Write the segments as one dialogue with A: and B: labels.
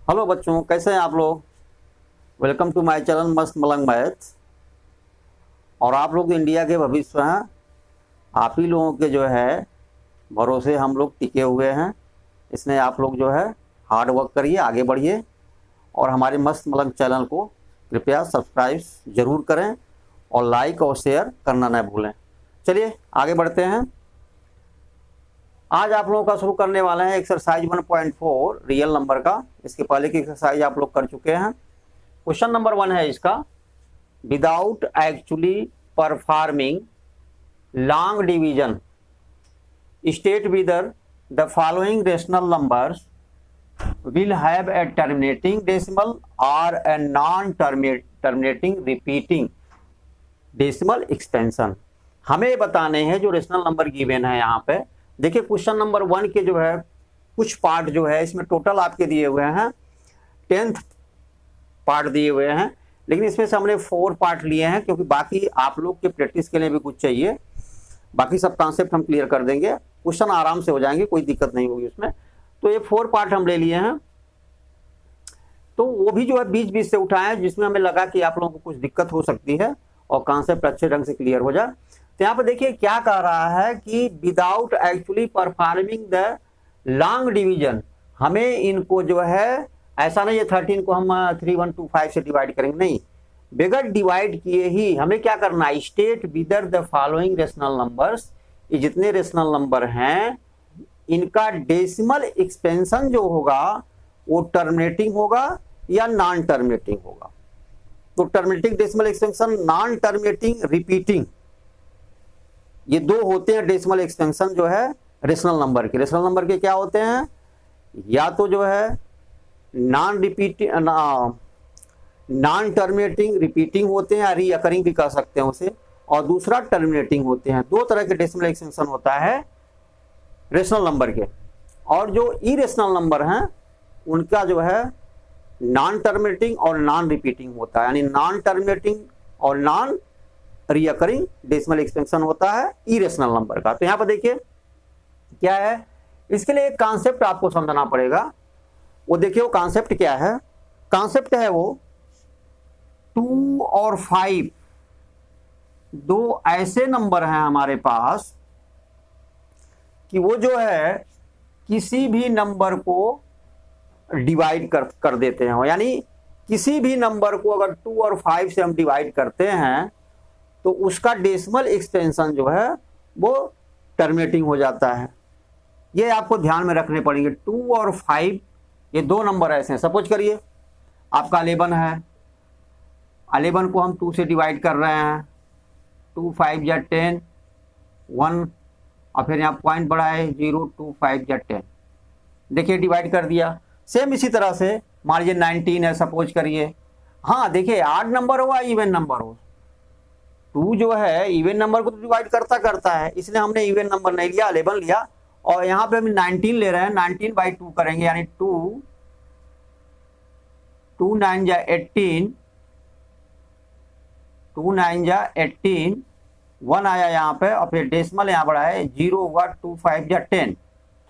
A: Hello बच्चों, कैसे हैं आप लोग। वेलकम टू माय चैनल मस्त मलंग मैथ। और आप लोग इंडिया के भविष्य हैं। आप ही लोगों के जो है भरोसे हम लोग टिके हुए हैं। इसमें आप लोग जो है हार्ड वर्क करिए, आगे बढ़िए और हमारे मस्त मलंग चैनल को कृपया सब्सक्राइब जरूर करें और लाइक और शेयर करना न भूलें। चलिए आगे बढ़ते हैं। आज आप लोगों का शुरू करने वाले हैं एक्सरसाइज 1.4 रियल नंबर का। इसके पहले की एक्सरसाइज आप लोग कर चुके हैं। क्वेश्चन नंबर 1 है इसका, without actually performing long division state whether the following rational numbers will have a terminating decimal or a non-terminating repeating decimal expansion। हमें बताने हैं जो रेशनल नंबर गिवन है यहाँ पे। देखिए क्वेश्चन नंबर 1 के जो है कुछ पार्ट जो है इसमें टोटल आपके दिए हुए हैं 10th पार्ट दिए हुए हैं, लेकिन इसमें से हमने 4 पार्ट लिए हैं क्योंकि बाकी आप लोग के प्रैक्टिस के लिए भी कुछ चाहिए। बाकी सब कॉन्सेप्ट हम क्लियर कर देंगे, क्वेश्चन आराम से हो जाएंगे, कोई दिक्कत नहीं होगी उसमें। तो ये 4 पार्ट हम ले लिए हैं, तो वो भी जो है बीच बीच से उठाए जिसमें हमें लगा कि आप लोगों को कुछ दिक्कत हो सकती है और कॉन्सेप्ट अच्छे ढंग से क्लियर हो जाए। तो यहाँ पर देखिए क्या कह रहा है कि without actually performing the long division, हमें इनको जो है ऐसा नहीं है 13 को हम 3 1 2 5 से डिवाइड करेंगे, नहीं, बगैर डिवाइड किए ही हमें क्या करना है, state whether the following rational numbers, ये जितने रेशनल नंबर हैं इनका डेसिमल एक्सपेंशन जो होगा वो टर्मिनेटिंग होगा या नॉन टर्मिनेटिंग होगा। तो terminating decimal expansion, non terminating repeating, ये दो होते हैं डेसिमल एक्सपेंशन जो है रेशनल नंबर के। रेशनल नंबर के क्या होते हैं, या तो जो है नॉन टर्मिनेटिंग रिपीटिंग होते हैं या रीअकरिंग भी कह सकते हैं उसे, और दूसरा टर्मिनेटिंग होते हैं। दो तरह के डेसिमल एक्सपेंशन होता है रेशनल नंबर के। और जो इरेशनल नंबर हैं उनका जो है नॉन टर्मिनेटिंग और नॉन रिपीटिंग होता है, यानी नॉन टर्मिनेटिंग और नॉन रीअकरिंग डेसिमल एक्सपेंशन होता है इरेशनल नंबर का। तो यहां पर देखिए क्या है, इसके लिए एक कॉन्सेप्ट आपको समझना पड़ेगा। वो देखिए वो कॉन्सेप्ट क्या है, कॉन्सेप्ट है वो 2 और 5 दो ऐसे नंबर हैं हमारे पास कि वो जो है किसी भी नंबर को डिवाइड कर देते हैं, यानी किसी भी नंबर को अगर 2 और 5 से हम डिवाइड करते हैं तो उसका डेसिमल एक्सपेंशन जो है वो टर्मिनेटिंग हो जाता है। ये आपको ध्यान में रखने पड़ेंगे। 2 और 5 ये दो नंबर ऐसे हैं। सपोज करिए आपका 11 है, 11 को हम 2 से डिवाइड कर रहे हैं, 2 5 या 10 1 और फिर यहाँ पॉइंट बढ़ा है 0 2 5 या 10, देखिए डिवाइड कर दिया। सेम इसी तरह से मान लीजिए 19 है, सपोज करिए। हाँ देखिए आड नंबर हो या इवन नंबर हो, 2 जो है इवन नंबर को तो डिवाइड करता है, इसलिए हमने इवन नंबर नहीं लिया, 11 लिया। और यहाँ पे हम 19 ले रहे हैं, 19/2 करेंगे, यानी 2 2 9 जा 18, 2 9 जा 18, 1 आया यहाँ पे और फिर डेसिमल यहाँ बढ़ा है 0 हुआ, 2 5 या 10।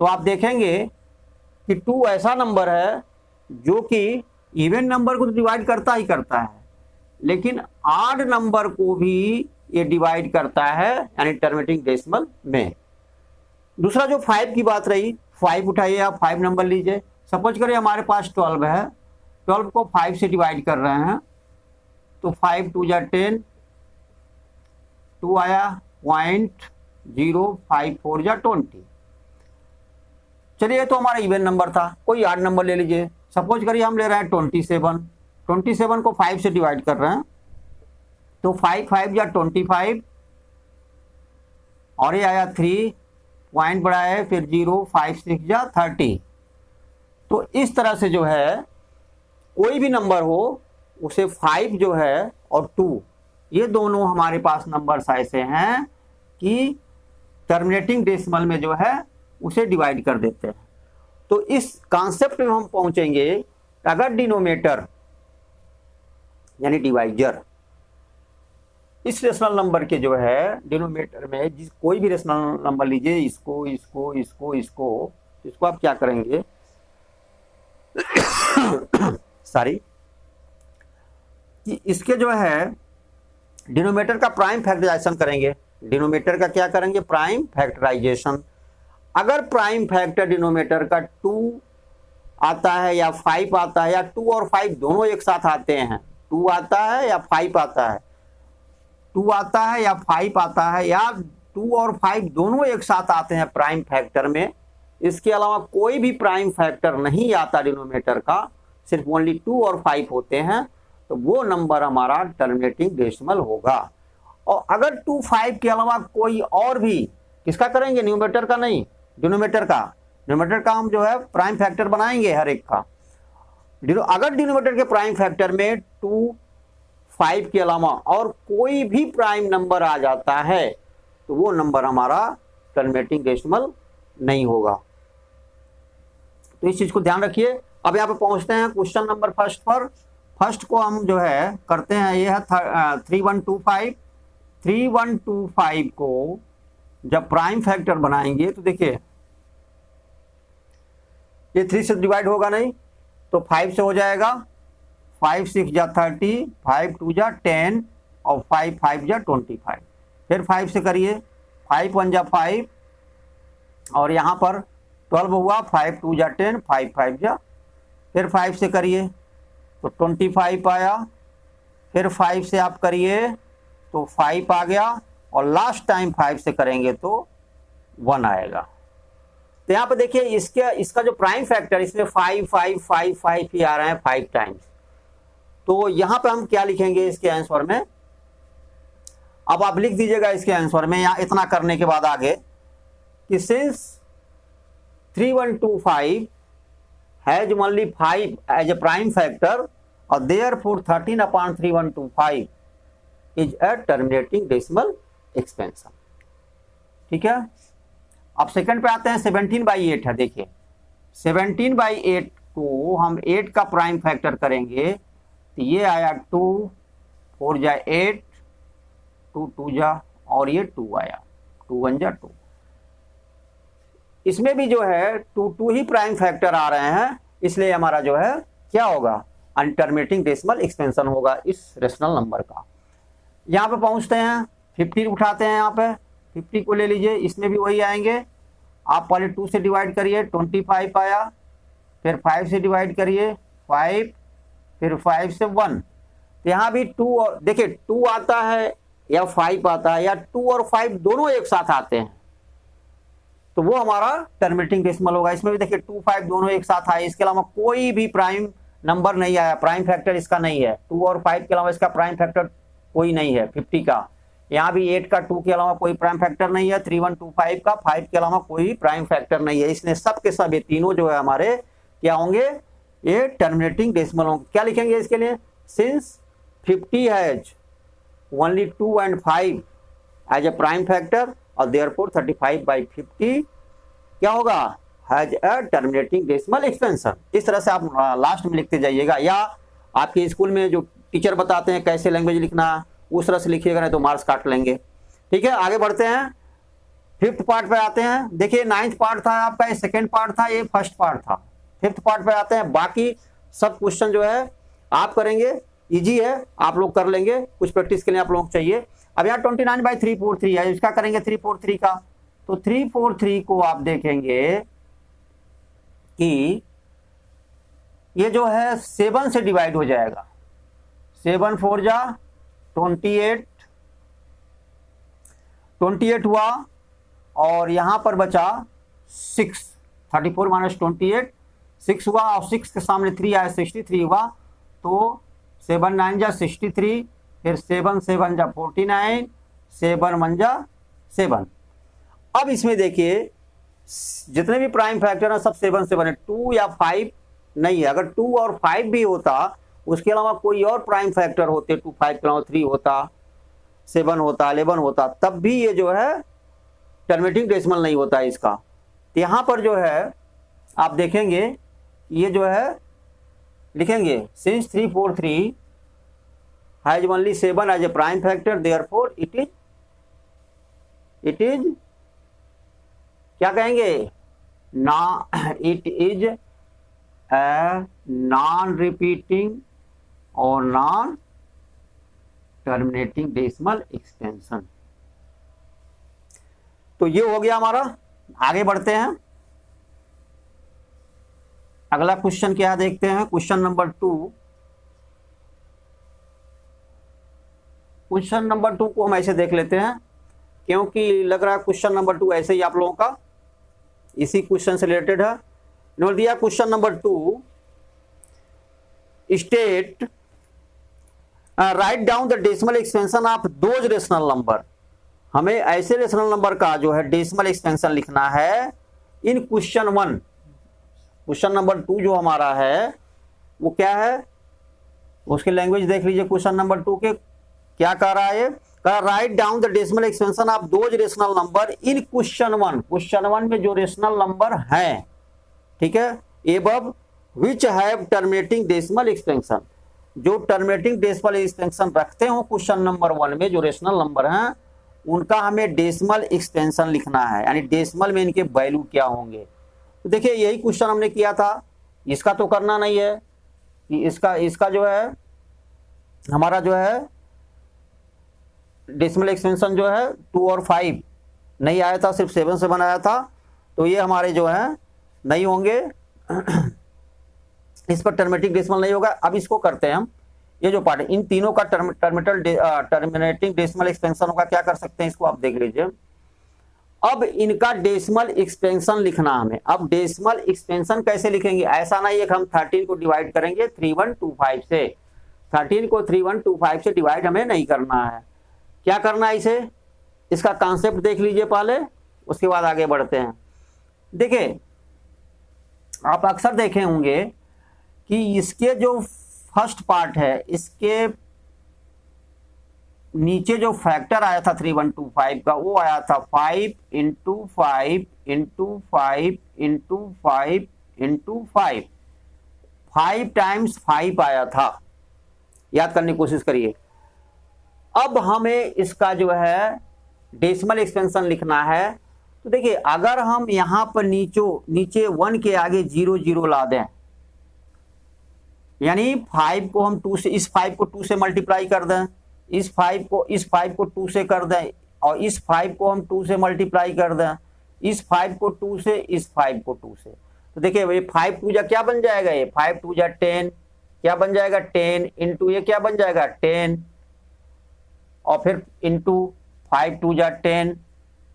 A: तो आप देखेंगे कि 2 ऐसा नंबर है जो कि इवन नंबर को तो डिवाइड करता है, लेकिन आड नंबर को भी ये डिवाइड करता है, यानी टर्मिनेटिंग डेसिमल में। दूसरा जो 5 की बात रही, 5 उठाइए आप, 5 नंबर लीजिए। सपोज करिए हमारे पास 12 है, 12 को 5 से डिवाइड कर रहे हैं, तो 5 2 जा 10, 2 आया 0.0 5 4 जा 20। चलिए तो हमारा इवन नंबर था, कोई आड नंबर ले लीजिए। सपोज करिए हम ले रहे हैं 27 को 5 से डिवाइड कर रहे हैं, तो 5 5 या 25 और ये आया 3, पॉइंट बढ़ा है फिर 0 5 6 या 30। तो इस तरह से जो है कोई भी नंबर हो उसे 5 जो है और 2 ये दोनों हमारे पास नंबर्स ऐसे हैं कि टर्मिनेटिंग डेसिमल में जो है उसे डिवाइड कर देते हैं। तो इस कॉन्सेप्ट में हम पहुंचेंगे, अगर डिनोमिनेटर यानी डिवाइजर इस रेशनल नंबर के जो है डिनोमिनेटर में जिस कोई भी रेशनल नंबर लीजिए, इसको इसको इसको इसको इसको आप क्या करेंगे सॉरी, कि इसके जो है डिनोमिनेटर का प्राइम फैक्टराइजेशन करेंगे। डिनोमिनेटर का क्या करेंगे? Prime factorization. अगर प्राइम फैक्टर डिनोमिनेटर का 2 आता है या 5 आता है, या 2 और 5 दोनों एक साथ आते हैं, 2 आता है या 5 आता है, 2 आता है या 5 आता है, या 2 और 5 दोनों एक साथ आते हैं प्राइम फैक्टर में, इसके अलावा कोई भी प्राइम फैक्टर नहीं आता डिनोमिनेटर का, सिर्फ ओनली 2 और 5 होते हैं, तो वो नंबर हमारा टर्मिनेटिंग डेसिमल होगा। और अगर 2, 5 के अलावा कोई और भी, किसका करेंगे? न्यूमरेटर का नहीं, डिनोमिनेटर का। डिनोमिनेटर का हम जो है प्राइम फैक्टर बनाएंगे हर एक का। अगर डिनोमिनेटर के प्राइम फैक्टर में 2, 5 के अलावा और कोई भी प्राइम नंबर आ जाता है, तो वो नंबर हमारा टर्मिनेटिंग डेसिमल नहीं होगा। तो इस चीज को ध्यान रखिए। अब यहाँ पे पहुंचते हैं क्वेश्चन नंबर फर्स्ट पर। फर्स्ट को हम जो है करते हैं, ये है 3125। 3125 को जब प्राइम फैक्टर बनाएंगे तो देखिए ये 3 से डिवाइड होगा नहीं, तो 5 से हो जाएगा। 5 6 जा 30, 5 2 जा 10 और 5 5 जा 25। फिर 5 से करिए, 5 1 जा 5 और यहाँ पर 12 हुआ, 5 2 जा 10, 5 5 जा, फिर 5 से करिए तो 25 आया। फिर 5 से आप करिए तो 5 आ गया, और लास्ट टाइम 5 से करेंगे तो 1 आएगा। तो यहाँ पे देखिए इसका जो प्राइम फैक्टर, इसमें 5 5 5 5 ही आ रहे हैं 5 टाइम्स। तो यहाँ पे हम क्या लिखेंगे इसके आंसर में? अब आप लिख दीजिएगा इसके आंसर में, यहाँ इतना करने के बाद आगे कि since 3125 has only 5 as a prime factor और therefore 13/3125 is a terminating decimal expansion. ठीक है। अब सेकंड पे आते हैं, 17/8 है। देखिए 17/8 को हम 8 का प्राइम फैक्टर करेंगे तो ये आया 2, 4 जा 8, 2 2 जा, और ये 2 आया, 2 1 जा 2। इसमें भी जो है 2 2 ही प्राइम फैक्टर आ रहे हैं, इसलिए हमारा जो है क्या होगा? अनटर्मिनेटिंग डेसिमल एक्सपेंशन होगा इस रेशनल नंबर का। यहाँ पे पहुंचते हैं, 50 उठाते हैं, यहाँ पे 50 को ले लीजिए, इसमें भी वही आएंगे। आप पहले 2 से डिवाइड करिए, 25 आया, फिर 5 से डिवाइड करिए 5, फिर 5 से 1। तो यहाँ भी 2, देखिए 2 आता है या 5 आता है, या 2 और 5 दोनों एक साथ आते हैं, तो वो हमारा टर्मिनेटिंग डेसिमल होगा। इसमें भी देखिए 2 5 दोनों एक साथ आए, इसके अलावा कोई भी प्राइम नंबर नहीं आया, प्राइम फैक्टर इसका नहीं है। 2 और 5 के अलावा इसका प्राइम फैक्टर कोई नहीं है 50 का। यहाँ भी 8 का 2 के अलावा कोई प्राइम फैक्टर नहीं है, 3125 का 5 के अलावा कोई प्राइम फैक्टर नहीं है। इसलिए सब के सब ये तीनों जो है हमारे क्या होंगे? ये टर्मिनेटिंग डेसिमल होंगे। क्या लिखेंगे इसके लिए? Since 50 has only 2 and 5 as a prime factor और देयरफॉर 35/50 क्या होगा? Has a terminating decimal expansion. इस तरह से आप लास्ट में लिखते जाइएगा, या आपके स्कूल में जो टीचर बताते हैं कैसे लैंग्वेज लिखना है उस तरह से लिखिएगा, नहीं तो मार्क्स काट लेंगे। ठीक है, आगे बढ़ते हैं, 5th पार्ट पे आते हैं। देखिए 9th पार्ट था आपका, ये 2nd पार्ट था, ये 1st पार्ट था। 5th पार्ट पे आते हैं। बाकी सब क्वेश्चन जो है आप करेंगे, इजी है, आप लोग कर लेंगे, कुछ प्रैक्टिस के लिए आप लोग चाहिए। अब यहाँ 29/343 है, इसका करेंगे 343 का। तो 343 को आप देखेंगे कि ये जो है 7 से डिवाइड हो जाएगा। 7 4 जा 28, 28 हुआ, और यहां पर बचा 6, 34 - 28 6 हुआ, और 6 के सामने 3 आया, 63 हुआ। तो 7 9 जा 63, फिर 7 7 जा 49, 7 1 जा 7। अब इसमें देखिए जितने भी प्राइम फैक्टर हैं सब 7 7 है, 2 या 5 नहीं है। अगर 2 और 5 भी होता, उसके अलावा कोई और प्राइम फैक्टर होते, 2 5 के अलावा 3 होता, 7 होता, 11 होता, तब भी ये जो है टर्मिनेटिंग डेसिमल नहीं होता इसका। तो यहाँ पर जो है आप देखेंगे ये जो है लिखेंगे, since 343 has only 7 as a prime factor, therefore it is क्या कहेंगे ना, it is a non repeating और नॉन टर्मिनेटिंग डेसिमल एक्सटेंशन। तो ये हो गया हमारा। आगे बढ़ते हैं, अगला क्वेश्चन क्या देखते हैं। Question number 2। क्वेश्चन नंबर 2 को हम ऐसे देख लेते हैं, क्योंकि लग रहा है क्वेश्चन नंबर 2 ऐसे ही आप लोगों का इसी क्वेश्चन से रिलेटेड है। इन्होंने दिया question number 2, state write down the decimal expansion of those rational number. हमें ऐसे रेशनल नंबर का जो है डेसिमल एक्सपेंशन लिखना है इन क्वेश्चन 1। क्वेश्चन नंबर 2 जो हमारा है वो क्या है, उसकी लैंग्वेज देख लीजिए। क्वेश्चन नंबर 2 के क्या कह रहा है, write down the decimal expansion of those rational number in question 1। Question 1 में जो रेशनल नंबर हैं, ठीक है, above which have terminating decimal expansion, जो टर्मिनेटिंग डेसिमल एक्सपेंशन रखते हो क्वेश्चन नंबर 1 में जो रेशनल नंबर हैं, उनका हमें डेसिमल एक्सटेंशन लिखना है, यानी डेसिमल में इनके वैल्यू क्या होंगे। तो देखिए यही क्वेश्चन हमने किया था, इसका तो करना नहीं है कि इसका जो है हमारा जो है डेसिमल एक्सटेंशन जो है 2 और 5 नहीं आया था, सिर्फ 7 से बनाया था, तो ये हमारे जो है नहीं होंगे। इस पर टर्मिनेटिंग डेसिमल नहीं होगा। अब इसको करते हैं हम, ये जो पार्ट है इन तीनों का टर्मिनेटिंग डेसिमल एक्सपेंशन होगा, क्या कर सकते हैं इसको आप देख लीजिए। अब इनका डेसिमल एक्सपेंशन लिखना हमें। अब डेसिमल एक्सपेंशन कैसे लिखेंगे, ऐसा नहीं है कि हम 13 को डिवाइड करेंगे 3125 से। 13 को 3125 से डिवाइड हमें नहीं करना है। क्या करना है इसे, इसका कॉन्सेप्ट देख लीजिए पहले, उसके बाद आगे बढ़ते हैं। देखिए आप अक्सर देखे होंगे कि इसके जो फर्स्ट पार्ट है, इसके नीचे जो फैक्टर आया था 3125 का, वो आया था 5 into 5 into 5 into 5 into 5, 5 times 5 आया था। याद करने की कोशिश करिए। अब हमें इसका जो है डेसिमल एक्सपेंशन लिखना है। तो देखिए अगर हम यहां पर नीचे 1 के आगे 0 0 ला दें, यानी 5 को हम 2 से, इस 5 को 2 से मल्टीप्लाई कर दें, इस 5 को 2 से कर दें, और इस 5 को हम 2 से मल्टीप्लाई कर दें, इस 5 को 2 से, इस 5 को 2 से। तो देखिए ये 5 2 जा क्या बन जाएगा, ये 5 2 जा 10, क्या बन जाएगा 10 इंटू ये क्या बन जाएगा 10, और फिर इंटू 5 2 जा 10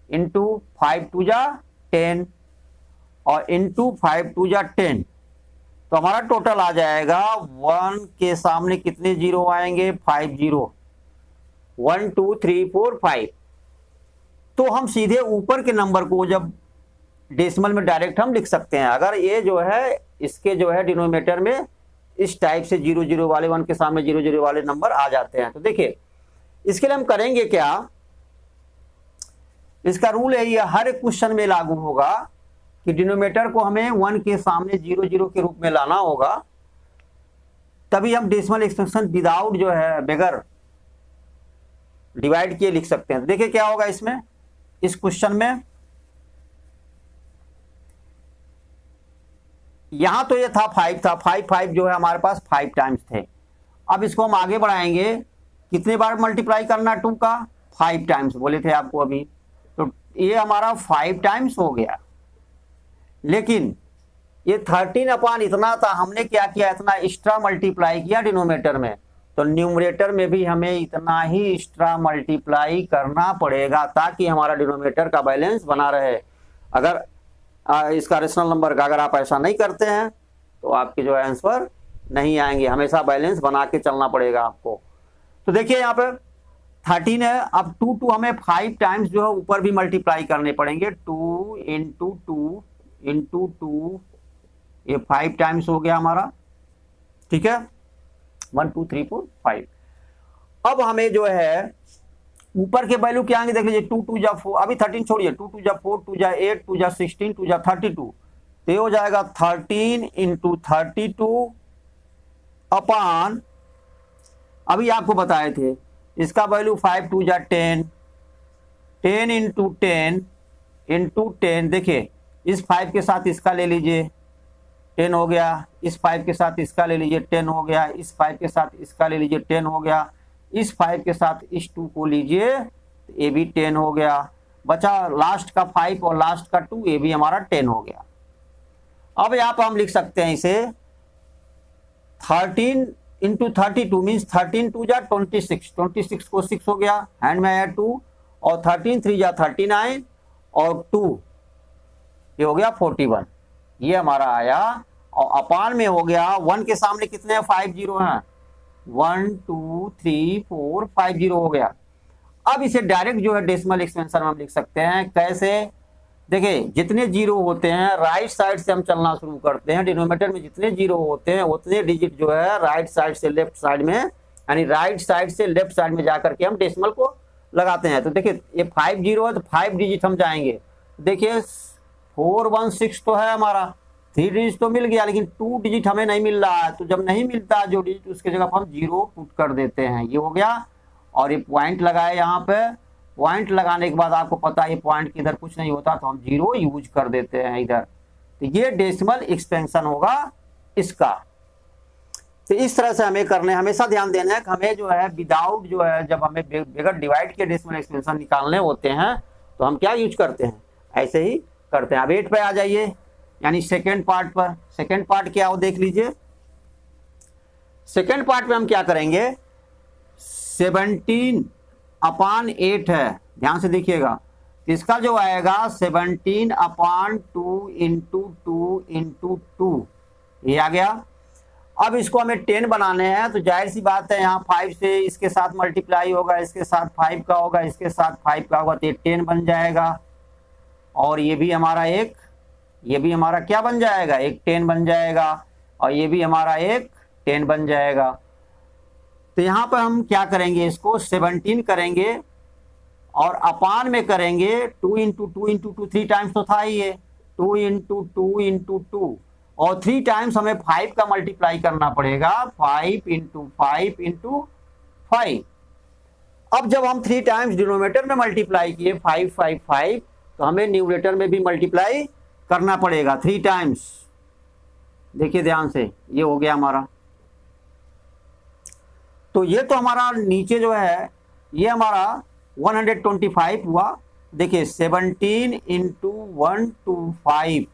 A: इंटू 5 2 जा 10 और इंटू 5 2 जा 10। तो हमारा टोटल आ जाएगा 1 के सामने कितने जीरो आएंगे, 5 जीरो, 1 2 3 4 5। तो हम सीधे ऊपर के नंबर को जब डेसिमल में डायरेक्ट हम लिख सकते हैं। अगर ये जो है इसके जो है डिनोमिनेटर में इस टाइप से 0 0 वाले, 1 के सामने 0 0 वाले नंबर आ जाते हैं। तो देखिए इसके लिए हम करेंगे क्या, इसका रूल है ये हर क्वेश्चन में लागू होगा कि डिनोमिनेटर को हमें 1 के सामने 0 0 के रूप में लाना होगा, तभी हम डेसिमल एक्सपेंशन विदाउट जो है बगैर डिवाइड किए लिख सकते हैं। तो देखिए क्या होगा इसमें, इस क्वेश्चन में यहां तो ये था 5 था, 5 जो है हमारे पास 5 टाइम्स थे। अब इसको हम आगे बढ़ाएंगे, कितने बार मल्टीप्लाई करना 2 का, 5 टाइम्स बोले थे आपको अभी। तो ये हमारा 5 टाइम्स हो गया, लेकिन ये 13 अपॉन इतना था, हमने क्या किया, इतना एक्स्ट्रा मल्टीप्लाई किया डिनोमिनेटर में, तो न्यूमरेटर में भी हमें इतना ही एक्स्ट्रा मल्टीप्लाई करना पड़ेगा ताकि हमारा डिनोमिनेटर का बैलेंस बना रहे। अगर इसका रेशनल नंबर का अगर आप ऐसा नहीं करते हैं तो आपके जो है आंसर नहीं आएंगे, हमेशा बैलेंस बना के चलना पड़ेगा आपको। तो देखिए यहाँ पे 13 है, अब 2 हमें 5 टाइम्स जो है ऊपर भी मल्टीप्लाई करने पड़ेंगे, 2 इंटू 2 इंटू 2, ये 5 टाइम्स हो गया हमारा, ठीक है, 1 2 3 4 5। अब हमें जो है ऊपर के वैल्यू क्या आएंगे देख लीजिए, 2 2 जा 4, अभी 13 छोड़िए, 2 2 जा 4, 2 जा 8, 2 जा 16, 2 जा 32, तो ये हो जाएगा 13 इंटू 32 अपॉन, अभी आपको बताए थे इसका वैल्यू 5 2 जा 10, 10 इंटू 10 इंटू 10, देखिए इस 5 के साथ इसका ले लीजिए, 10 हो गया, इस 5 के साथ इसका ले लीजिए 10 हो गया, इस 5 के साथ इसका ले लीजिए 10 हो गया, इस 5 के साथ इस 2 को लीजिए, ये भी 10 हो गया, बचा लास्ट का 5 और लास्ट का 2, ये भी हमारा 10 हो गया। अब यहाँ पर हम लिख सकते हैं इसे 13 इंटू 32 मीन्स 13 2 जा 26, 26 को 6 हो गया, हैंड में आया 2, और 13 3 जा 39 और 2 ये हो गया 41, ये हमारा आया। और अपान में हो गया 1 के सामने कितने हैं, 5 जीरो हैं, 1 2 3 4 5 जीरो हो गया। अब इसे डायरेक्ट जो है डेसिमल एक्सपेंशन में हम लिख सकते हैं। कैसे, देखिए जितने जीरो होते हैं राइट साइड से हम चलना शुरू करते हैं, डिनोमिनेटर में जितने जीरो होते हैं उतने डिजिट जो है राइट साइड से लेफ्ट साइड में, यानी राइट साइड से लेफ्ट साइड में जाकर के हम डेसिमल को लगाते हैं। तो देखिए ये 5 जीरो है तो 5 डिजिट हम जाएंगे, देखिए 416 तो है हमारा, 3 डिजिट तो मिल गया, लेकिन 2 डिजिट हमें नहीं मिल रहा है। तो जब नहीं मिलता जो डिजिट उसके जगह पर हम 0 पुट कर देते हैं, ये हो गया। और ये पॉइंट लगाए यहाँ पे, पॉइंट लगाने के बाद आपको पता है ये पॉइंट के इधर कुछ नहीं होता तो हम 0 यूज कर देते हैं इधर। तो ये डेसिमल एक्सपेंशन होगा इसका। तो इस तरह से हमें करने, हमेशा ध्यान देना है कि हमें जो है विदाउट जो है, जब हमें बगैर डिवाइड के डेसिमल एक्सपेंशन निकालने होते हैं तो हम क्या यूज करते हैं, ऐसे ही करते हैं। अब 8 पे आ जाइए, यानी सेकेंड पार्ट पर। सेकेंड पार्ट क्या हो देख लीजिए। सेकेंड पार्ट में हम क्या करेंगे, 17 अपान 8 है, ध्यान से देखिएगा। इसका जो आएगा 17 अपान 2 इंटू 2 इंटू 2, ये आ गया। अब इसको हमें 10 बनाने हैं तो जाहिर सी बात है यहाँ 5 से इसके साथ मल्टीप्लाई होगा, इसके साथ 5 का होगा, इसके साथ 5 का होगा, तो ये 10 बन जाएगा। और ये भी हमारा एक, ये भी हमारा क्या बन जाएगा, एक 10 बन जाएगा, और ये भी हमारा एक 10 बन जाएगा। तो यहाँ पर हम क्या करेंगे, इसको 17 करेंगे और अपान में करेंगे 2 इंटू 2 इंटू 2, 3 टाइम्स तो था ही ये, 2 इंटू 2 इंटू 2, और 3 टाइम्स हमें 5 का मल्टीप्लाई करना पड़ेगा, 5 इंटू 5 इंटू 5। अब जब हम 3 टाइम्स डिनोमिनेटर में मल्टीप्लाई किए 5 5 5, तो हमें न्यूमरेटर में भी मल्टीप्लाई करना पड़ेगा 3 टाइम्स। देखिए ध्यान से, ये हो गया हमारा। तो ये तो हमारा नीचे जो है ये हमारा 125 हुआ। देखिए 17 इंटू 125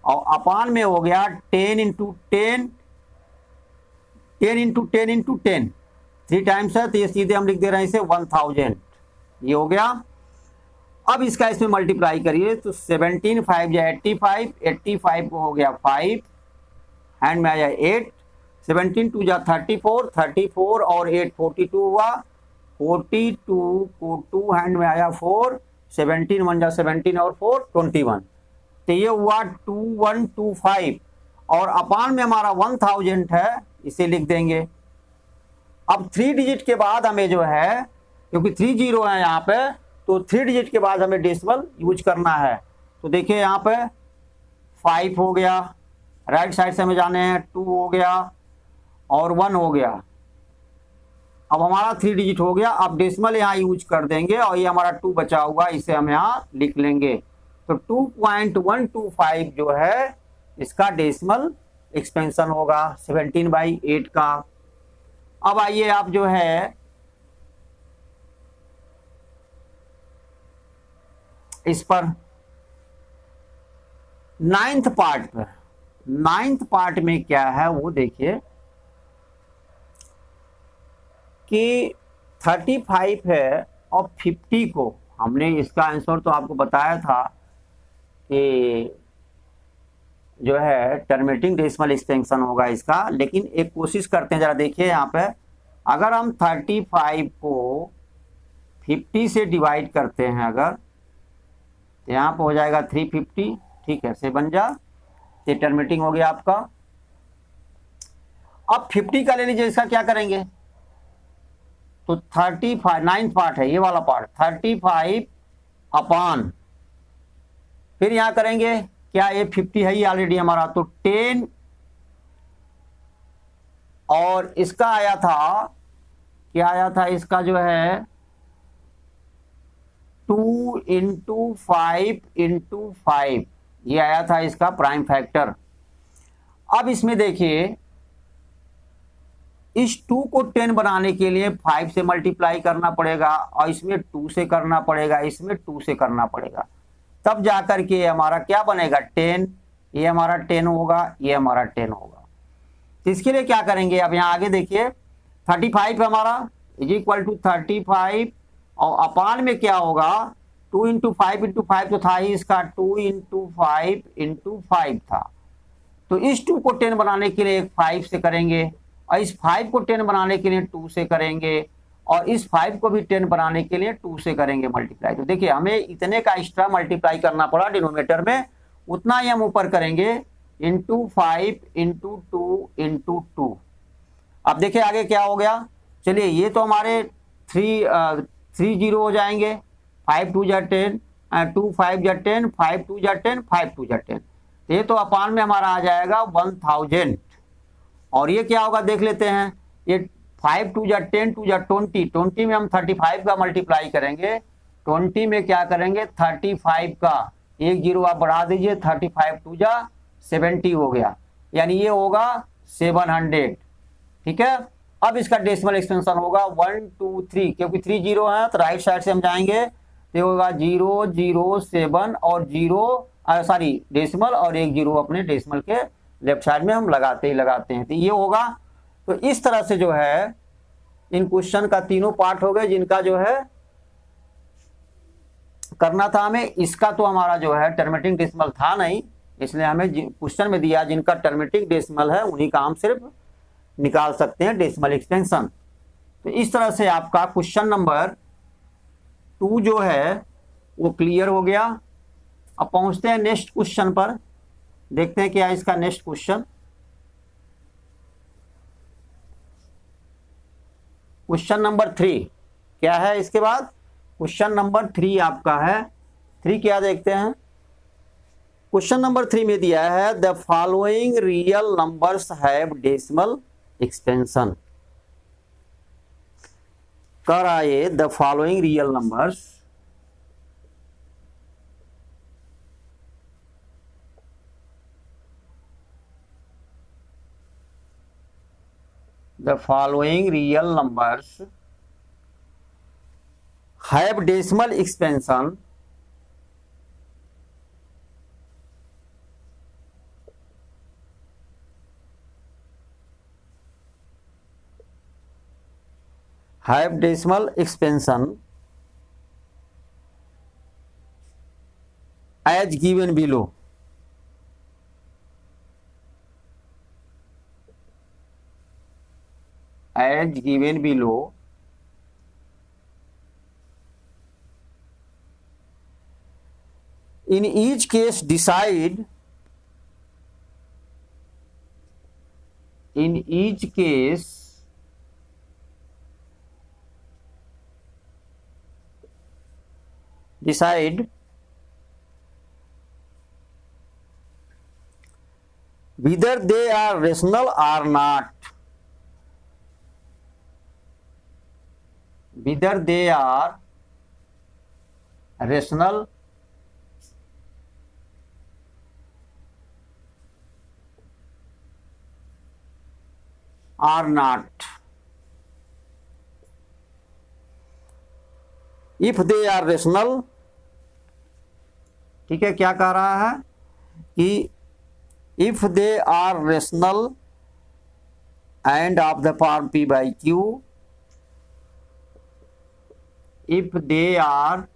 A: और अपान में हो गया 10 इंटू 10, 10 इंटू 10 इंटू 10, 3 टाइम्स है तो ये सीधे हम लिख दे रहे हैं इसे 1000, ये हो गया। अब इसका इसमें मल्टीप्लाई करिए तो 17 5 या 85, 85 को हो गया 5, हैंड में आया 8, 17 2 जा 34, 34 और 8 42 हुआ, 42 को 2 हैंड में आया 4, 17 1 जा 17 और 4 21, तो ये हुआ 2125। और अपान में हमारा 1000 है, इसे लिख देंगे। अब 3 डिजिट के बाद हमें जो है, क्योंकि 3 जीरो है यहाँ पे, तो 3 डिजिट के बाद हमें डेसिमल यूज करना है। तो देखिए यहाँ पे 5 हो गया, राइट साइड से हमें जाने हैं, 2 हो गया और 1 हो गया। अब हमारा 3 डिजिट हो गया। अब डेसिमल यहाँ यूज कर देंगे और ये हमारा 2 बचा हुआ, इसे हम यहाँ लिख लेंगे। तो 2.125 जो है इसका डेसिमल एक्सपेंशन होगा 17/8 का। अब आइए आप जो है इस पर 9th पार्ट पर, 9th पार्ट में क्या है वो देखिए कि 35 है और 50 को हमने, इसका आंसर तो आपको बताया था कि जो है टर्मिनेटिंग डेसिमल एक्सपेंशन होगा इसका। लेकिन एक कोशिश करते हैं, जरा देखिए यहाँ पे, अगर हम 35 को 50 से डिवाइड करते हैं अगर, तो यहाँ पर हो जाएगा 350, ठीक है, से बन जा, ये टर्मिनेटिंग हो गया आपका। अब 50 का ले लीजिए, इसका क्या करेंगे, तो 35 9th पार्ट है ये वाला पार्ट, 35 अपान, फिर यहां करेंगे क्या, ये 50 है ही ऑलरेडी हमारा, तो 10 और इसका आया था, क्या आया था इसका जो है 2 इंटू 5 इंटू 5, ये आया था इसका प्राइम फैक्टर। अब इसमें देखिए, इस 2 को 10 बनाने के लिए 5 से मल्टीप्लाई करना पड़ेगा और इसमें 2 से करना पड़ेगा, इसमें 2 से करना पड़ेगा, तब जाकर के हमारा क्या बनेगा 10। ये हमारा 10 होगा, ये हमारा 10 होगा। तो इसके लिए क्या करेंगे, अब यहाँ आगे देखिए 35 हमारा इज इक्वल टू 35 और अपान में क्या होगा 2 इंटू 5 इंटू 5 तो था ही इसका, 2 इंटू 5 इंटू 5 था। तो इस 2 को 10 बनाने के लिए 5 से करेंगे और इस 5 को 10 बनाने के लिए 2 से करेंगे और इस 5 को भी 10 बनाने के लिए 2 से करेंगे मल्टीप्लाई। तो देखिए हमें इतने का एक्स्ट्रा मल्टीप्लाई करना पड़ा डिनोमिनेटर में, उतना ही हम ऊपर करेंगे इंटू 5 इंटू 2 इंटू 2। अब देखिए आगे क्या हो गया, चलिए ये तो हमारे 3 जीरो हो जाएंगे, 5 2 जा 10, 2 5 जा 10, 5 2 जा 10, 5 2 जा 10। तो ये तो अपान में हमारा आ जाएगा 1000। और ये क्या होगा देख लेते हैं, ये 5 2 जा 10, 2 जा 20, 20 में हम 35 का मल्टीप्लाई करेंगे, 20 में क्या करेंगे 35 का 1 जीरो आप बढ़ा दीजिए, 35 2 जा 70 हो गया, यानी ये होगा 700। ठीक है, अब इसका डेसिमल एक्सपेंशन होगा 1 2 3, क्योंकि 3 जीरो है तो राइट साइड से हम जाएंगे तो होगा 0 0 7 और 0 डेसिमल और 1 जीरो अपने डेसिमल के लेफ्ट साइड में हम लगाते ही लगाते हैं, तो ये होगा। तो इस तरह से जो है इन क्वेश्चन का तीनों पार्ट हो गए जिनका जो है करना था हमें। इसका तो हमारा जो है टर्मेटिक डेसिमल था नहीं, इसलिए हमें क्वेश्चन में दिया जिनका टर्मेटिक डेसिमल है उन्हीं का हम सिर्फ निकाल सकते हैं डेसिमल एक्सपेंशन। तो इस तरह से आपका क्वेश्चन नंबर 2 जो है वो क्लियर हो गया। अब पहुंचते हैं नेक्स्ट क्वेश्चन पर, देखते हैं क्या है इसका नेक्स्ट क्वेश्चन। क्वेश्चन नंबर 3 क्या है इसके बाद, क्वेश्चन नंबर 3 आपका है 3 क्या देखते हैं। क्वेश्चन नंबर 3 में दिया है the following real numbers have decimal expansion. कर आए the following real numbers the following real numbers have decimal expansion as given below। as given below, in each case decide, in each case decide whether they are rational or not, whether they are rational or not। if they are rational, ठीक है, क्या कह रहा है कि if they are rational and of the form P by Q, if they are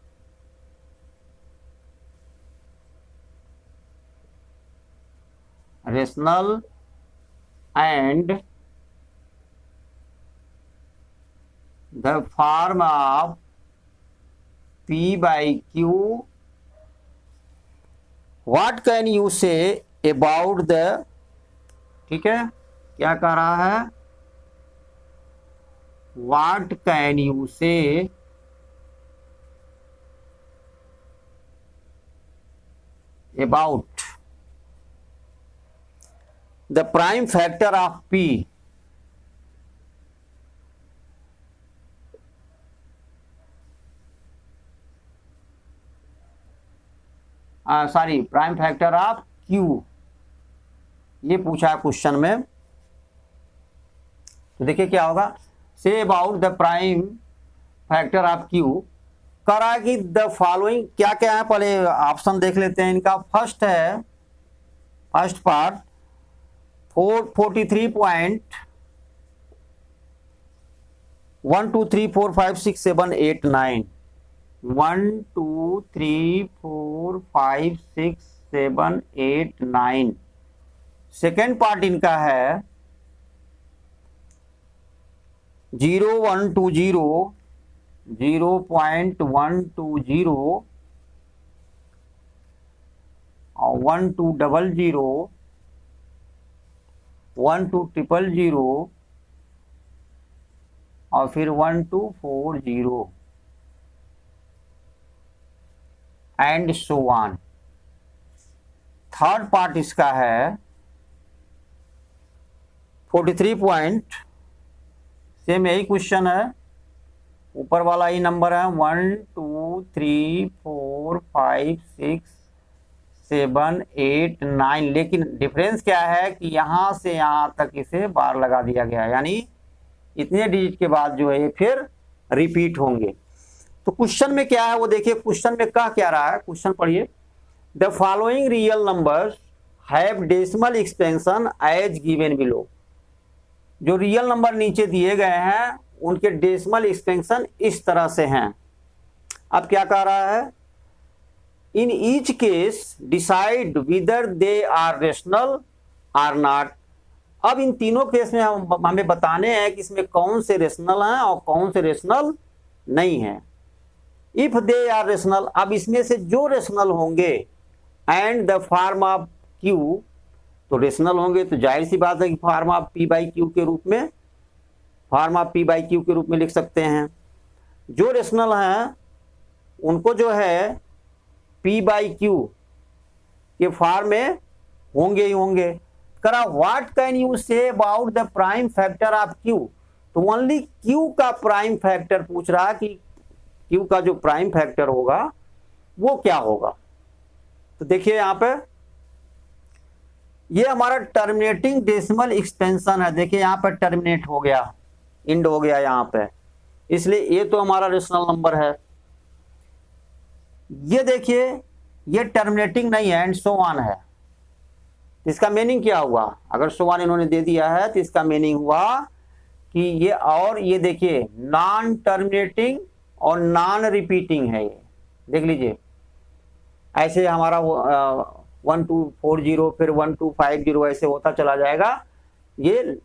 A: rational and the form of P by Q, what can you say about the, ठीक है, क्या कह रहा है, what can you say about the prime factor of P prime factor of Q ये पूछा है question में। तो देखिए क्या होगा, say about the prime factor of Q, करा कि द फॉलोइंग क्या क्या है, पहले ऑप्शन देख लेते हैं इनका। फर्स्ट है, फर्स्ट पार्ट 43.1 2 3 4 5 6 7 8 9 1 2 3 4 5 6 7 8 9। सेकेंड पार्ट इनका है 0.120 0.120 और 1200 1200 और फिर 1240 and so on. Third part इसका है 43 पॉइंट, सेम यही क्वेश्चन है, ऊपर वाला ही नंबर है 1 2 3 4 5 6 7 8 9, लेकिन डिफरेंस क्या है कि यहां से यहां तक इसे बार लगा दिया गया है, यानी इतने डिजिट के बाद जो है ये फिर रिपीट होंगे। तो क्वेश्चन में क्या है वो देखिए, क्वेश्चन में कह क्या रहा है, क्वेश्चन पढ़िए। The following real numbers have decimal expansion as given below. जो रियल नंबर नीचे दिए गए हैं उनके डेसिमल एक्सपेंशन इस तरह से हैं। अब क्या कह रहा है, in each case decide whether they are rational or not. अब इन तीनों केस में हमें बताने हैं कि इसमें कौन से रेशनल हैं और कौन से रेशनल नहीं हैं। इफ दे आर रेशनल, अब इसमें से जो रेशनल होंगे and the form of Q, तो रेशनल होंगे तो जाहिर सी बात है कि form of P by Q के रूप में, form of P by Q के रूप में लिख सकते हैं। जो रेशनल हैं उनको जो है पी बाई क्यू के फॉर्म में होंगे ही होंगे। करा what can you say about the prime factor of Q, तो ओनली क्यू का प्राइम फैक्टर पूछ रहा कि क्यू का जो प्राइम फैक्टर होगा वो क्या होगा। तो देखिए यहां पे ये हमारा टर्मिनेटिंग डेसिमल एक्सपेंशन है, देखिए यहां पर टर्मिनेट हो गया, इंड हो गया यहां पे, इसलिए ये तो हमारा रेशनल नंबर है। ये देखिए ये टर्मिनेटिंग नहीं है, एंड सो ऑन है। इसका मीनिंग क्या हुआ, अगर सो ऑन इन्होंने दे दिया है तो इसका मीनिंग हुआ कि ये, और ये देखिए नॉन टर्मिनेटिंग और नॉन रिपीटिंग है। ये देख लीजिए, ऐसे हमारा 1240 फिर 1250 ऐसे होता चला जाएगा, ये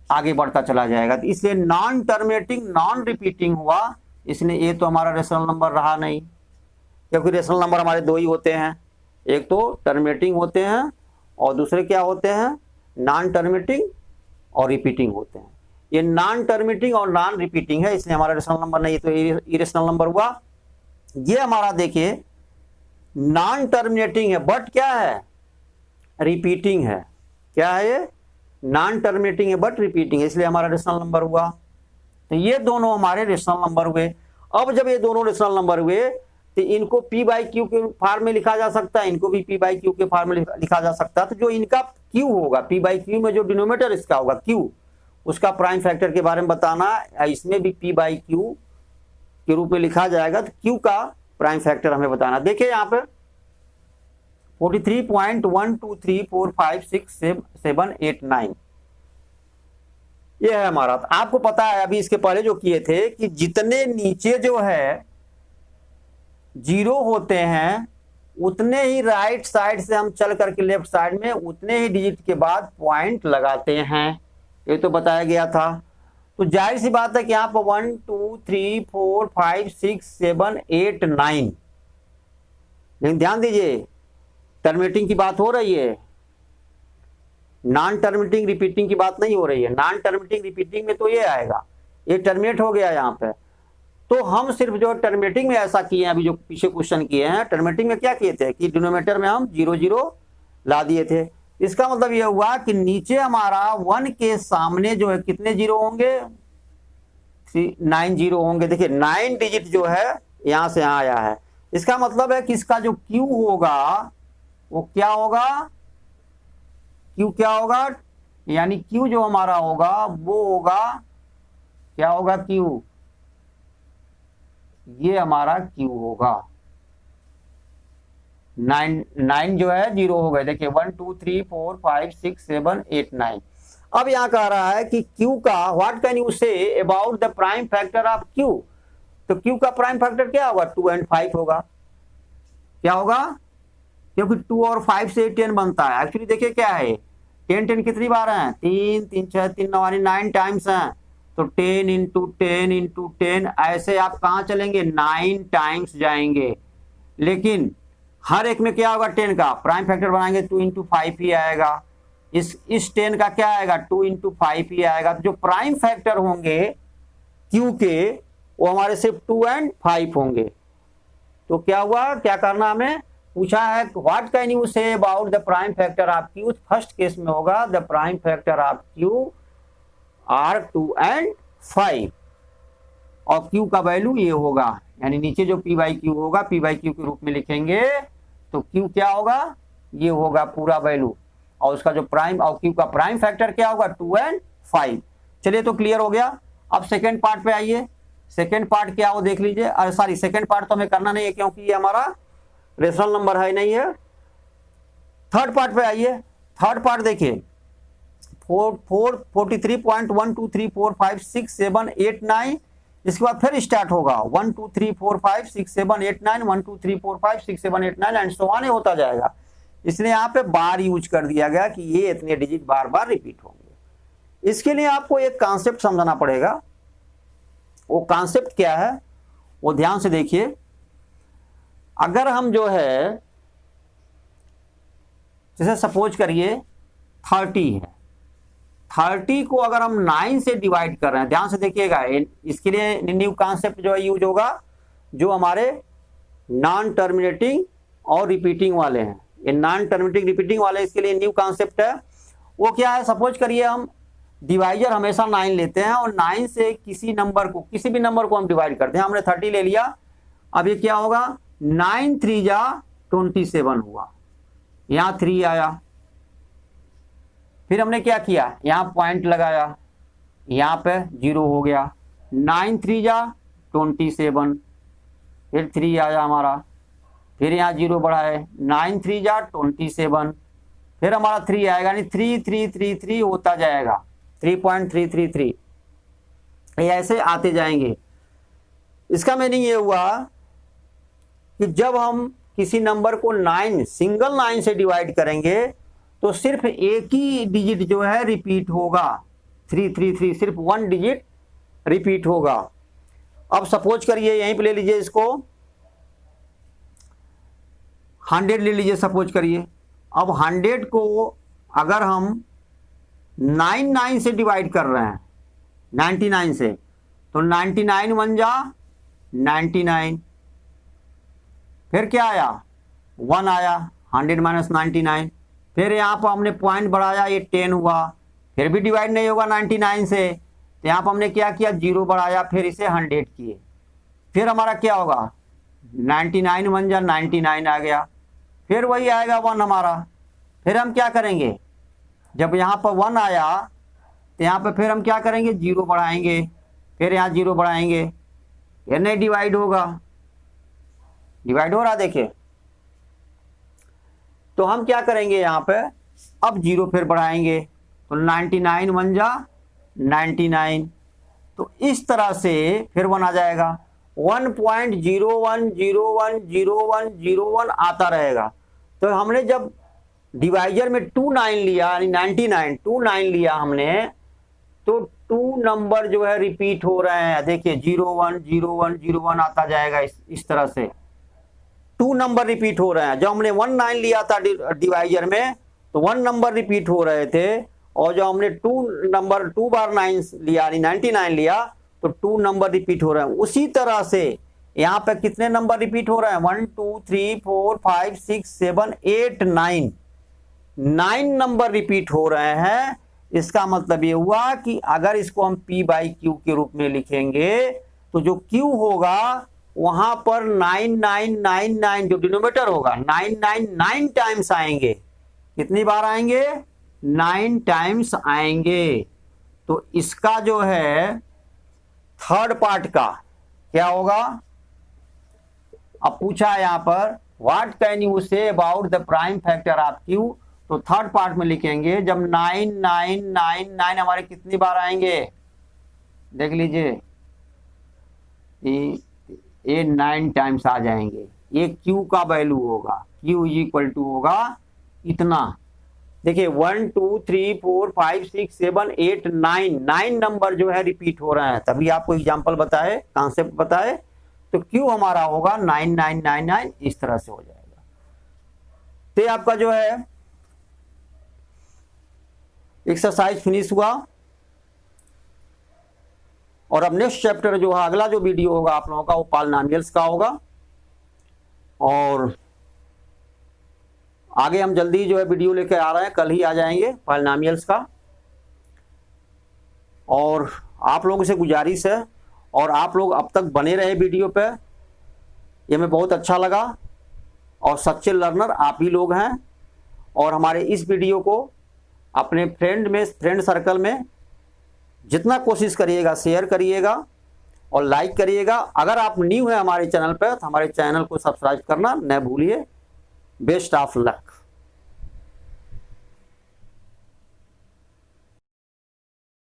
A: आगे बढ़ता चला जाएगा। तो इसलिए नॉन टर्मिनेटिंग नॉन रिपीटिंग हुआ, इसलिए ये तो हमारा रेशनल नंबर रहा नहीं, क्योंकि रेशनल नंबर हमारे दो ही होते हैं, एक तो टर्मिनेटिंग होते हैं और दूसरे क्या होते हैं, नॉन टर्मिनेटिंग और रिपीटिंग होते हैं। ये नॉन टर्मिनेटिंग और नॉन रिपीटिंग है, इसलिए हमारा रेशनल नंबर नहीं, तो इरेशनल नंबर हुआ। ये हमारा देखिए नॉन टर्मिनेटिंग है बट क्या है, रिपीटिंग है। क्या है ये, नॉन टर्मिनेटिंग है बट रिपीटिंग है, इसलिए हमारा रेशनल नंबर हुआ। तो ये दोनों हमारे रेशनल नंबर हुए। अब जब ये दोनों रेशनल नंबर हुए तो इनको पी बाई क्यू के फॉर्म में लिखा जा सकता है, इनको भी पी बाई क्यू के फॉर्म में लिखा जा सकता है। तो जो इनका क्यू होगा, पी बाई क्यू में जो डिनोमिनेटर इसका होगा क्यू, उसका प्राइम फैक्टर के बारे में बताना, इसमें भी पी बाई क्यू के रूप में लिखा जाएगा, तो क्यू का प्राइम फैक्टर हमें बताना। देखिए यहाँ पे 43.123456789 ये है हमारा। तो आपको पता है अभी इसके पहले जो किए थे कि जितने नीचे जो है जीरो होते हैं उतने ही राइट साइड से हम चल करके लेफ्ट साइड में उतने ही डिजिट के बाद पॉइंट लगाते हैं, ये तो बताया गया था। तो जाहिर सी बात है कि यहाँ पर 1 2 3 4 5 6 7 8 9, लेकिन ध्यान दीजिए टर्मिनेटिंग की बात हो रही है, नॉन टर्मिनेटिंग रिपीटिंग की बात नहीं हो रही है। नॉन टर्मिनेटिंग रिपीटिंग में तो ये आएगा, ये टर्मिनेट हो गया यहाँ पे। तो हम सिर्फ जो टर्मिनेटिंग में ऐसा किए हैं, अभी जो पीछे क्वेश्चन किए हैं, टर्मिनेटिंग में क्या किए थे कि डिनोमिनेटर में हम 0 0 ला दिए थे। इसका मतलब यह हुआ कि नीचे हमारा 1 के सामने जो है कितने जीरो होंगे, 9 जीरो होंगे। देखिए 9 डिजिट जो है यहां से यहां आया है, इसका मतलब है कि इसका जो क्यू होगा वो क्या होगा, क्यू क्या होगा, यानी क्यू जो हमारा होगा वो होगा, क्या होगा क्यू, ये हमारा क्यू होगा। 9 जो है 0 हो गए, देखिए 1 2 3 4 5 6 7 8 9। अब यहां कह रहा है कि Q का what can you say about the prime factor of Q, तो Q का प्राइम फैक्टर क्या होगा, 2 and 5 होगा। क्या होगा, क्योंकि 2 और 5 से 10 बनता है। एक्चुअली देखिए क्या है, 10 कितनी बार है, 3 3 6 3 9 9 टाइम्स है, तो 10 इंटू 10 इंटू 10, ऐसे आप कहां चलेंगे, 9 टाइम्स जाएंगे। लेकिन हर एक में क्या होगा, 10 का प्राइम फैक्टर बनाएंगे 2 इंटू 5 ही आएगा। इस 10 का क्या आएगा, 2 इंटू 5 ही आएगा। तो जो प्राइम फैक्टर होंगे क्यू के वो हमारे सिर्फ 2 and 5 होंगे। तो क्या हुआ, क्या करना हमें पूछा है, what can you say about the prime factor of Q. First case में होगा the prime factor of Q R 2 and 5 और क्यू का वैल्यू ये होगा, यानी नीचे जो पी बाई क्यू होगा पी बाई क्यू के रूप में लिखेंगे, तो क्यू क्या होगा, ये होगा पूरा वैल्यू, और उसका जो प्राइम और क्यू का प्राइम फैक्टर क्या होगा, 2 and 5। चलिए तो क्लियर हो गया। अब सेकेंड पार्ट पे आइए, सेकेंड पार्ट क्या हो देख लीजिए, अरे सॉरी सेकेंड पार्ट तो हमें करना नहीं है क्योंकि ये हमारा रेशनल नंबर है नहीं है। थर्ड पार्ट पे आइए, थर्ड पार्ट देखिए 43.123456789, इसके बाद फिर स्टार्ट होगा 1 2 3 4 5 6 7 8 9 1 2 3 4 5 6 7 8 9 एंड सो ऑन होता जाएगा। इसलिए यहाँ पे बार यूज कर दिया गया कि ये इतने डिजिट बार बार रिपीट होंगे। इसके लिए आपको एक कॉन्सेप्ट समझना पड़ेगा। वो कॉन्सेप्ट क्या है वो ध्यान से देखिए। अगर हम जो है जैसे सपोज करिए 30 है, 30 को अगर हम 9 से डिवाइड कर रहे हैं, ध्यान से देखिएगा, इसके लिए न्यू कॉन्सेप्ट जो है यूज होगा, जो हमारे नॉन टर्मिनेटिंग और रिपीटिंग वाले हैं। ये नॉन टर्मिनेटिंग रिपीटिंग वाले इसके लिए न्यू कॉन्सेप्ट है। वो क्या है, सपोज करिए हम डिवाइजर हमेशा 9 लेते हैं और 9 से किसी नंबर को, किसी भी नंबर को हम डिवाइड करते हैं। हमने 30 ले लिया, अब ये क्या होगा, 9 3 जा 27 हुआ, यहां 3 आया, फिर हमने क्या किया, यहां पॉइंट लगाया, यहां पे 0 हो गया, 9 3 जा 27, फिर 3 आया हमारा, फिर यहाँ 0 बढ़ा है, 9 3 जा 27, फिर हमारा 3 आएगा, यानी 3 3 3 3 होता जाएगा, 3.333 ये ऐसे आते जाएंगे। इसका मीनिंग ये हुआ कि जब हम किसी नंबर को 9 सिंगल 9 से डिवाइड करेंगे तो सिर्फ एक ही डिजिट जो है रिपीट होगा, 333, सिर्फ 1 डिजिट रिपीट होगा। अब सपोज करिए यहीं पे ले लीजिए, इसको 100 ले लीजिए सपोज करिए। अब 100 को अगर हम 9 से डिवाइड कर रहे हैं 99 से, तो 99 1 जा 99, फिर क्या आया 1 आया, 100 माइनस 99, फिर यहाँ पर हमने पॉइंट बढ़ाया, ये 10 हुआ, फिर भी डिवाइड नहीं होगा 99 से, तो यहाँ पर हमने क्या किया, 0 बढ़ाया, फिर इसे 100 किए, फिर हमारा क्या होगा 99 1 जा 99 आ गया, फिर वही आएगा 1 हमारा। फिर हम क्या करेंगे, जब यहाँ पर 1 आया तो यहाँ पर फिर हम क्या करेंगे, 0 बढ़ाएंगे, फिर यहाँ 0 बढ़ाएंगे, फिर नहीं डिवाइड होगा, डिवाइड हो रहा देखिए। तो हम क्या करेंगे यहाँ पे, अब 0 फिर बढ़ाएंगे, तो 99 1 जा 99, तो इस तरह से फिर 1 आ जाएगा, 1.01010101 आता रहेगा। तो हमने जब डिवाइजर में 29 लिया, यानी 99 29 लिया हमने, तो 2 नंबर जो है रिपीट हो रहे हैं, देखिए 01 01 01 आता जाएगा, इस तरह से 2 नंबर रिपीट हो रहे हैं। जब हमने 19 लिया था डिवाइजर में तो 1 नंबर रिपीट हो रहे थे, और जब हमने 2 बार 9 लिया यानी 99 लिया तो 2 नंबर रिपीट हो रहे हैं। उसी तरह से यहाँ पे कितने नंबर रिपीट हो रहे हैं, 1 2 3 4 5 6 7 8 9 नंबर रिपीट हो रहे हैं। इसका मतलब ये हुआ कि अगर इसको हम P बाई Q के रूप में लिखेंगे तो जो Q होगा वहां पर 9999 जो डिनोमिनेटर होगा 999 टाइम्स आएंगे। कितनी बार आएंगे, 9 टाइम्स आएंगे। तो इसका जो है थर्ड पार्ट का क्या होगा? अब पूछा है यहां पर what can you say about the prime factor of Q. तो थर्ड पार्ट में लिखेंगे जब 9999 हमारे कितनी बार आएंगे, देख लीजिए ये 9 टाइम्स आ जाएंगे। ये क्यू का वैल्यू होगा, क्यू इज इक्वल टू होगा इतना। देखिए 1 2 3 4 5 6 7 8 9 नंबर जो है रिपीट हो रहे हैं, तभी आपको एग्जांपल बताए, कॉन्सेप्ट बताए। तो क्यू हमारा होगा 9999, इस तरह से हो जाएगा। तो आपका जो है एक्सरसाइज फिनिश हुआ। और अब नेक्स्ट चैप्टर जो है, अगला जो वीडियो होगा आप लोगों का, वो पॉलिनोमियल्स का होगा। और आगे हम जल्दी जो है वीडियो लेकर आ रहे हैं, कल ही आ जाएंगे पॉलिनोमियल्स का। और आप लोगों से गुजारिश है, और आप लोग अब तक बने रहे वीडियो पे, ये हमें बहुत अच्छा लगा। और सच्चे लर्नर आप ही लोग हैं। और हमारे इस वीडियो को अपने फ्रेंड सर्कल में जितना कोशिश करिएगा शेयर करिएगा और लाइक करिएगा। अगर आप न्यू हैं हमारे चैनल पर तो हमारे चैनल को सब्सक्राइब करना न भूलिए। Best of luck.